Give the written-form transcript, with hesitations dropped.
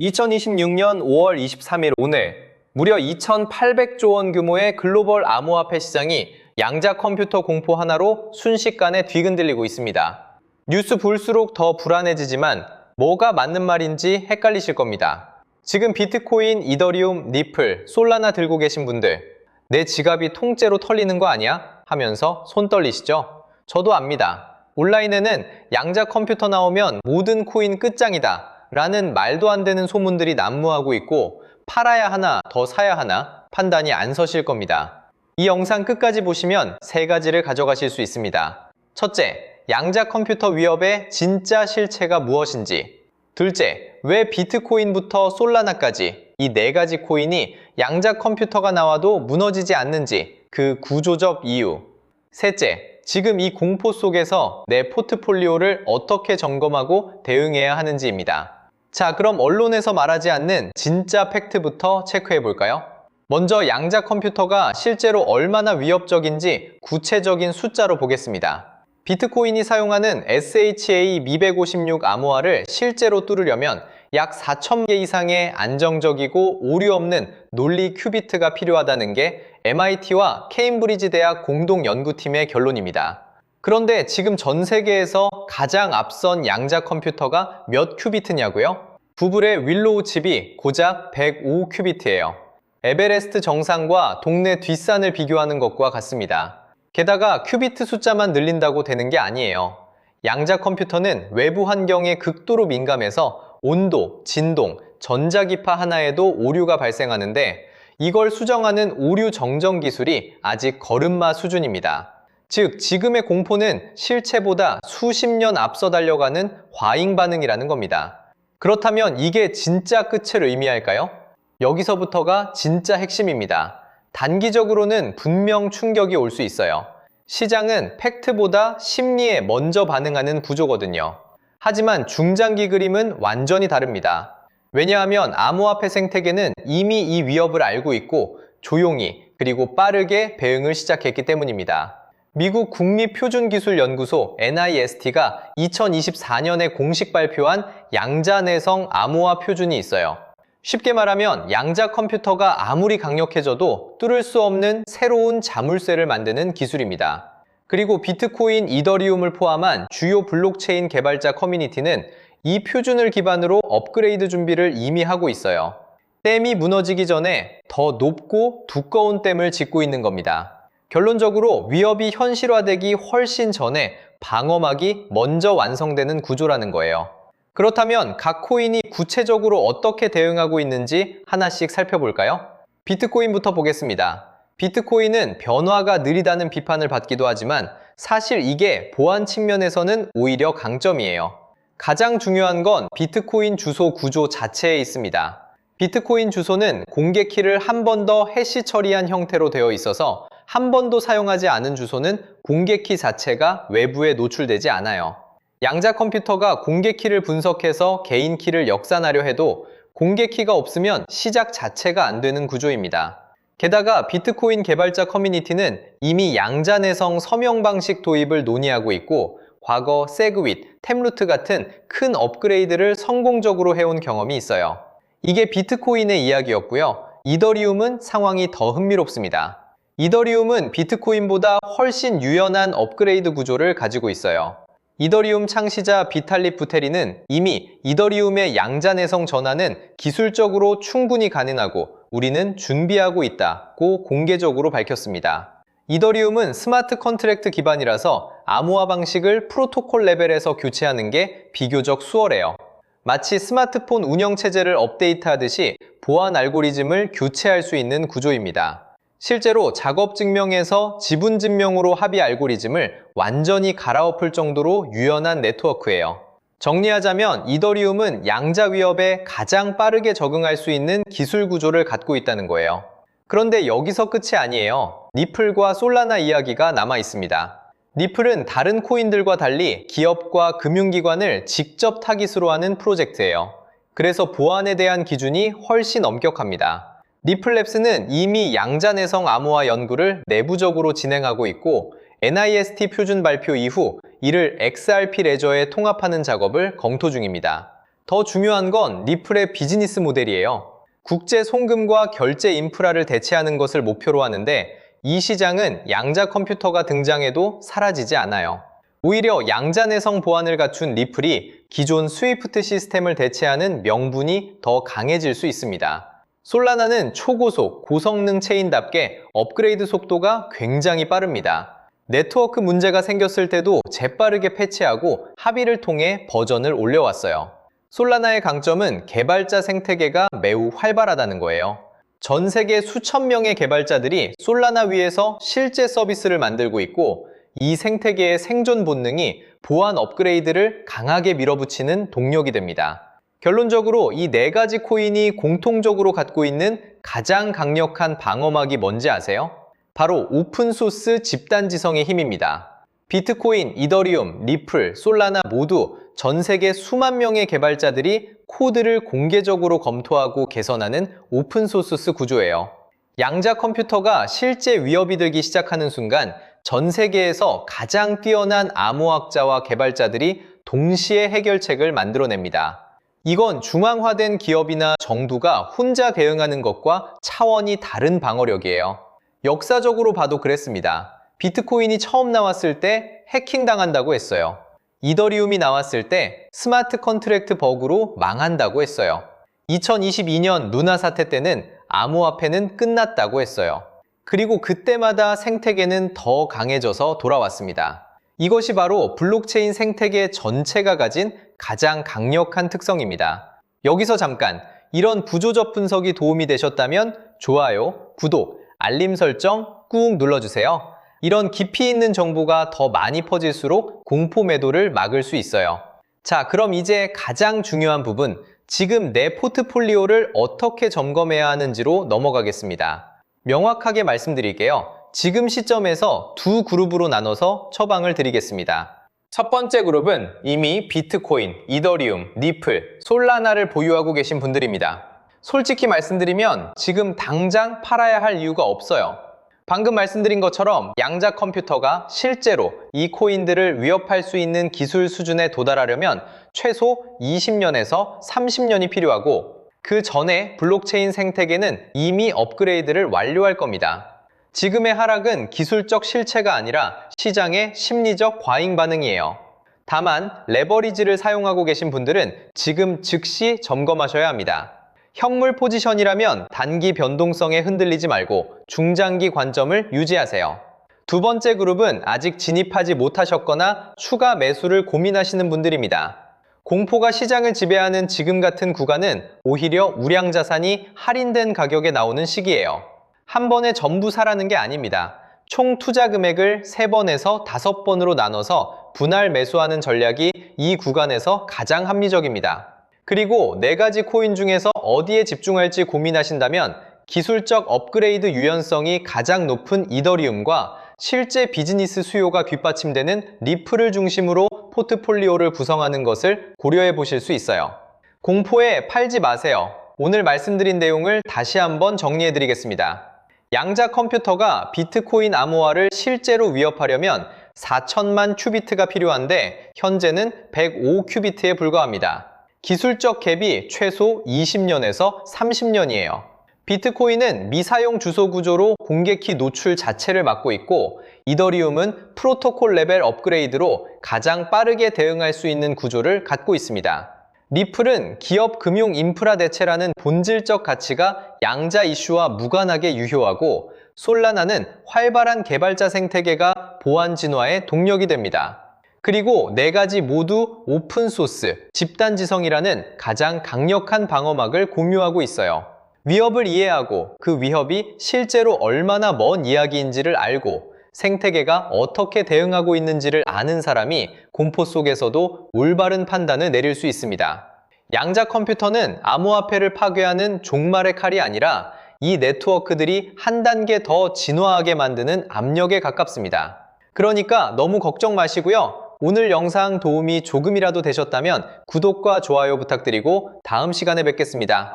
2026년 5월 23일 오늘 무려 2,800조 원 규모의 글로벌 암호화폐 시장이 양자 컴퓨터 공포 하나로 순식간에 뒤흔들리고 있습니다. 뉴스 볼수록 더 불안해지지만 뭐가 맞는 말인지 헷갈리실 겁니다. 지금 비트코인, 이더리움, 리플, 솔라나 들고 계신 분들 내 지갑이 통째로 털리는 거 아니야? 하면서 손 떨리시죠? 저도 압니다. 온라인에는 양자 컴퓨터 나오면 모든 코인 끝장이다 라는 말도 안 되는 소문들이 난무하고 있고 팔아야 하나 더 사야 하나 판단이 안 서실 겁니다. 이 영상 끝까지 보시면 세 가지를 가져가실 수 있습니다. 첫째, 양자 컴퓨터 위협의 진짜 실체가 무엇인지. 둘째, 왜 비트코인부터 솔라나까지 이 네 가지 코인이 양자 컴퓨터가 나와도 무너지지 않는지 그 구조적 이유. 셋째, 지금 이 공포 속에서 내 포트폴리오를 어떻게 점검하고 대응해야 하는지입니다. 자, 그럼 언론에서 말하지 않는 진짜 팩트부터 체크해 볼까요? 먼저 양자 컴퓨터가 실제로 얼마나 위협적인지 구체적인 숫자로 보겠습니다. 비트코인이 사용하는 SHA-256 암호화를 실제로 뚫으려면 약 4,000개 이상의 안정적이고 오류 없는 논리 큐비트가 필요하다는 게 MIT와 케임브리지 대학 공동 연구팀의 결론입니다. 그런데 지금 전 세계에서 가장 앞선 양자 컴퓨터가 몇 큐비트냐고요? 구글의 윌로우 칩이 고작 105 큐비트예요. 에베레스트 정상과 동네 뒷산을 비교하는 것과 같습니다. 게다가 큐비트 숫자만 늘린다고 되는 게 아니에요. 양자 컴퓨터는 외부 환경에 극도로 민감해서 온도, 진동, 전자기파 하나에도 오류가 발생하는데 이걸 수정하는 오류 정정 기술이 아직 걸음마 수준입니다. 즉, 지금의 공포는 실체보다 수십 년 앞서 달려가는 과잉 반응이라는 겁니다. 그렇다면 이게 진짜 끝을 의미할까요? 여기서부터가 진짜 핵심입니다. 단기적으로는 분명 충격이 올 수 있어요. 시장은 팩트보다 심리에 먼저 반응하는 구조거든요. 하지만 중장기 그림은 완전히 다릅니다. 왜냐하면 암호화폐 생태계는 이미 이 위협을 알고 있고 조용히 그리고 빠르게 대응을 시작했기 때문입니다. 미국 국립표준기술연구소 NIST가 2024년에 공식 발표한 양자내성 암호화 표준이 있어요. 쉽게 말하면 양자 컴퓨터가 아무리 강력해져도 뚫을 수 없는 새로운 자물쇠를 만드는 기술입니다. 그리고 비트코인, 이더리움을 포함한 주요 블록체인 개발자 커뮤니티는 이 표준을 기반으로 업그레이드 준비를 이미 하고 있어요. 댐이 무너지기 전에 더 높고 두꺼운 댐을 짓고 있는 겁니다. 결론적으로 위협이 현실화되기 훨씬 전에 방어막이 먼저 완성되는 구조라는 거예요. 그렇다면 각 코인이 구체적으로 어떻게 대응하고 있는지 하나씩 살펴볼까요? 비트코인부터 보겠습니다. 비트코인은 변화가 느리다는 비판을 받기도 하지만 사실 이게 보안 측면에서는 오히려 강점이에요. 가장 중요한 건 비트코인 주소 구조 자체에 있습니다. 비트코인 주소는 공개 키를 한 번 더 해시 처리한 형태로 되어 있어서 한 번도 사용하지 않은 주소는 공개 키 자체가 외부에 노출되지 않아요. 양자 컴퓨터가 공개 키를 분석해서 개인 키를 역산하려 해도 공개 키가 없으면 시작 자체가 안 되는 구조입니다. 게다가 비트코인 개발자 커뮤니티는 이미 양자내성 서명 방식 도입을 논의하고 있고 과거 세그윗, 템루트 같은 큰 업그레이드를 성공적으로 해온 경험이 있어요. 이게 비트코인의 이야기였고요. 이더리움은 상황이 더 흥미롭습니다. 이더리움은 비트코인보다 훨씬 유연한 업그레이드 구조를 가지고 있어요. 이더리움 창시자 비탈릭 부테리는 이미 이더리움의 양자내성 전환은 기술적으로 충분히 가능하고 우리는 준비하고 있다고 공개적으로 밝혔습니다. 이더리움은 스마트 컨트랙트 기반이라서 암호화 방식을 프로토콜 레벨에서 교체하는 게 비교적 수월해요. 마치 스마트폰 운영체제를 업데이트하듯이 보안 알고리즘을 교체할 수 있는 구조입니다. 실제로 작업 증명에서 지분 증명으로 합의 알고리즘을 완전히 갈아엎을 정도로 유연한 네트워크예요. 정리하자면 이더리움은 양자 위협에 가장 빠르게 적응할 수 있는 기술 구조를 갖고 있다는 거예요. 그런데 여기서 끝이 아니에요. 리플과 솔라나 이야기가 남아 있습니다. 리플은 다른 코인들과 달리 기업과 금융기관을 직접 타깃으로 하는 프로젝트예요. 그래서 보안에 대한 기준이 훨씬 엄격합니다. 리플랩스는 이미 양자내성 암호화 연구를 내부적으로 진행하고 있고 NIST 표준 발표 이후 이를 XRP 레저에 통합하는 작업을 검토 중입니다. 더 중요한 건 리플의 비즈니스 모델이에요. 국제 송금과 결제 인프라를 대체하는 것을 목표로 하는데 이 시장은 양자 컴퓨터가 등장해도 사라지지 않아요. 오히려 양자 내성 보안을 갖춘 리플이 기존 스위프트 시스템을 대체하는 명분이 더 강해질 수 있습니다. 솔라나는 초고속, 고성능 체인답게 업그레이드 속도가 굉장히 빠릅니다. 네트워크 문제가 생겼을 때도 재빠르게 패치하고 합의를 통해 버전을 올려왔어요. 솔라나의 강점은 개발자 생태계가 매우 활발하다는 거예요. 전 세계 수천 명의 개발자들이 솔라나 위에서 실제 서비스를 만들고 있고 이 생태계의 생존 본능이 보안 업그레이드를 강하게 밀어붙이는 동력이 됩니다. 결론적으로 이 네 가지 코인이 공통적으로 갖고 있는 가장 강력한 방어막이 뭔지 아세요? 바로 오픈소스 집단지성의 힘입니다. 비트코인, 이더리움, 리플, 솔라나 모두 전 세계 수만 명의 개발자들이 코드를 공개적으로 검토하고 개선하는 오픈소스 구조예요. 양자 컴퓨터가 실제 위협이 되기 시작하는 순간 전 세계에서 가장 뛰어난 암호학자와 개발자들이 동시에 해결책을 만들어냅니다. 이건 중앙화된 기업이나 정부가 혼자 대응하는 것과 차원이 다른 방어력이에요. 역사적으로 봐도 그랬습니다. 비트코인이 처음 나왔을 때 해킹당한다고 했어요. 이더리움이 나왔을 때 스마트 컨트랙트 버그로 망한다고 했어요. 2022년 루나 사태 때는 암호화폐는 끝났다고 했어요. 그리고 그때마다 생태계는 더 강해져서 돌아왔습니다. 이것이 바로 블록체인 생태계 전체가 가진 가장 강력한 특성입니다. 여기서 잠깐 이런 구조적 분석이 도움이 되셨다면 좋아요, 구독, 알림 설정 꾹 눌러주세요. 이런 깊이 있는 정보가 더 많이 퍼질수록 공포 매도를 막을 수 있어요. 자, 그럼 이제 가장 중요한 부분, 지금 내 포트폴리오를 어떻게 점검해야 하는지로 넘어가겠습니다. 명확하게 말씀드릴게요. 지금 시점에서 두 그룹으로 나눠서 처방을 드리겠습니다. 첫 번째 그룹은 이미 비트코인, 이더리움, 리플, 솔라나를 보유하고 계신 분들입니다. 솔직히 말씀드리면 지금 당장 팔아야 할 이유가 없어요. 방금 말씀드린 것처럼 양자 컴퓨터가 실제로 이 코인들을 위협할 수 있는 기술 수준에 도달하려면 최소 20년에서 30년이 필요하고 그 전에 블록체인 생태계는 이미 업그레이드를 완료할 겁니다. 지금의 하락은 기술적 실체가 아니라 시장의 심리적 과잉 반응이에요. 다만 레버리지를 사용하고 계신 분들은 지금 즉시 점검하셔야 합니다. 현물 포지션이라면 단기 변동성에 흔들리지 말고 중장기 관점을 유지하세요. 두 번째 그룹은 아직 진입하지 못하셨거나 추가 매수를 고민하시는 분들입니다. 공포가 시장을 지배하는 지금 같은 구간은 오히려 우량 자산이 할인된 가격에 나오는 시기예요. 한 번에 전부 사라는 게 아닙니다. 총 투자 금액을 3번에서 5번으로 나눠서 분할 매수하는 전략이 이 구간에서 가장 합리적입니다. 그리고 4가지 코인 중에서 어디에 집중할지 고민하신다면 기술적 업그레이드 유연성이 가장 높은 이더리움과 실제 비즈니스 수요가 뒷받침되는 리플을 중심으로 포트폴리오를 구성하는 것을 고려해 보실 수 있어요. 공포에 팔지 마세요. 오늘 말씀드린 내용을 다시 한번 정리해 드리겠습니다. 양자 컴퓨터가 비트코인 암호화를 실제로 위협하려면 4천만 큐비트가 필요한데 현재는 105큐비트에 불과합니다. 기술적 갭이 최소 20년에서 30년이에요. 비트코인은 미사용 주소 구조로 공개키 노출 자체를 막고 있고 이더리움은 프로토콜 레벨 업그레이드로 가장 빠르게 대응할 수 있는 구조를 갖고 있습니다. 리플은 기업 금융 인프라 대체라는 본질적 가치가 양자 이슈와 무관하게 유효하고 솔라나는 활발한 개발자 생태계가 보안 진화의 동력이 됩니다. 그리고 4가지 모두 오픈소스, 집단지성이라는 가장 강력한 방어막을 공유하고 있어요. 위협을 이해하고 그 위협이 실제로 얼마나 먼 이야기인지를 알고 생태계가 어떻게 대응하고 있는지를 아는 사람이 공포 속에서도 올바른 판단을 내릴 수 있습니다. 양자 컴퓨터는 암호화폐를 파괴하는 종말의 칼이 아니라 이 네트워크들이 한 단계 더 진화하게 만드는 압력에 가깝습니다. 그러니까 너무 걱정 마시고요. 오늘 영상 도움이 조금이라도 되셨다면 구독과 좋아요 부탁드리고 다음 시간에 뵙겠습니다.